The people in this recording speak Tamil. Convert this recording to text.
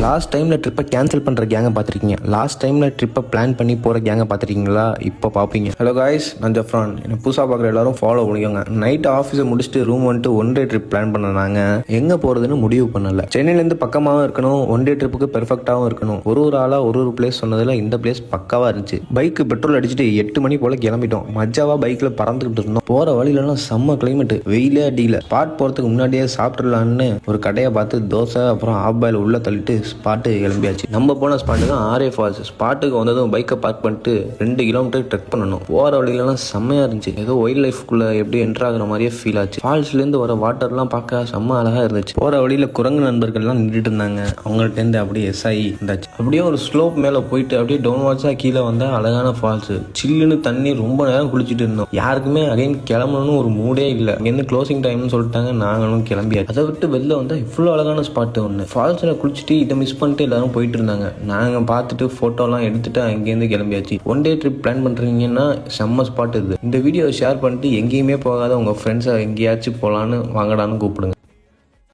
லாஸ்ட் டைமில் ட்ரிப்பை கேன்சல் பண்ணுற கேங்கை பார்த்துருக்கீங்க, லாஸ்ட் டைமில் ட்ரிப்பை பிளான் பண்ணி போகிற கேங்கை பார்த்துருக்கீங்களா? இப்போ பார்ப்பீங்க. ஹலோ காய்ஸ், நான் ஜஃப்ரான். எனக்கு புதுசாக பார்க்குற எல்லாரும் ஃபாலோ பண்ணிக்கோங்க. நைட்டு ஆஃபீஸை முடிச்சுட்டு ரூம் வந்துட்டு ஒன் டே ட்ரிப் பிளான் பண்ணாங்க. எங்கே போகிறதுன்னு முடிவு பண்ணலை. சென்னையிலேருந்து பக்கமாகவும் இருக்கணும், ஒன் டே ட்ரிப்புக்கு பெர்ஃபெக்டாகவும் இருக்கணும். ஒரு ஆளாக ஒரு பிளேஸ் சொன்னதில் இந்த பிளேஸ் பக்காவாக இருந்துச்சு. பைக்கு பெட்ரோல் அடிச்சுட்டு 8 மணி போல் கிளம்பிட்டோம். மஜாவாக பைக்கில் பறந்துக்கிட்டு இருந்தோம். போகிற வழியிலலாம் செம்ம கிளைமேட், வெயிலே அடியில். ஸ்பாட் போகிறதுக்கு முன்னாடியே சாப்பிட்றலான்னு ஒரு கடையை பார்த்து தோசை அப்புறம் ஆப்பாயில் உள்ளே தள்ளிட்டு ஸ்பாட்டு கிளம்பியாச்சு. நம்ம போன ஸ்பாட்டு தான் ஆர்ஏ ஃபால்ஸ். ஸ்பாட்டுக்கு வந்ததும் பைக்கை பார்க் பண்ணிட்டு 2 கிலோமீட்டர் ட்ரெக் பண்ணணும். போகிற வழியிலலாம் செம்மையாக இருந்துச்சு. ஏதோ வைல்ட் லைஃப்குள்ளே எப்படி என்ட்ரு ஆகிற மாதிரியே ஃபீல் ஆச்சு. ஃபால்ஸ்லேருந்து வர வாட்டர்லாம் பார்க்க செம்ம அழகாக இருந்துச்சு. போகிற வழியில் குரங்கு நண்பர்கள்லாம் நின்றுட்டு இருந்தாங்க. அவங்கள்ட்டேருந்து அப்படியே எஸ்ஐ இருந்தாச்சு. அப்படியே ஒரு ஸ்லோப் மேலே போயிட்டு அப்படியே டவுன் வாட்ஸாக கீழே வந்தால் அழகான ஃபால்ஸ். சில்லுன்னு தண்ணி, ரொம்ப நேரம் குளிச்சுட்டு இருந்தோம். யாருக்குமே அகைன் கிளம்பணும்னு ஒரு மூடே இல்லை. இங்கேருந்து க்ளோசிங் டைம்னு சொல்லிட்டாங்க. நாங்களும் கிளம்பியாச்சு. அதை விட்டு வெளில வந்தால் இவ்வளோ அழகான ஸ்பாட்டு ஒன்று. ஃபால்ஸில் குளிச்சுட்டு இதை மிஸ் பண்ணிட்டு எல்லாரும் போயிட்டு இருந்தாங்க. நாங்கள் பார்த்துட்டு ஃபோட்டோலாம் எடுத்துட்டு அங்கேருந்து கிளம்பியாச்சு. ஒன் டே ட்ரிப் பிளான் பண்ணுறீங்கன்னா செம்ம ஸ்பாட் இது. இந்த வீடியோவை ஷேர் பண்ணிட்டு எங்கேயுமே போகாத உங்கள் ஃப்ரெண்ட்ஸை எங்கேயாச்சும் போகலான்னு வாங்கடான்னு கூப்பிடுங்க.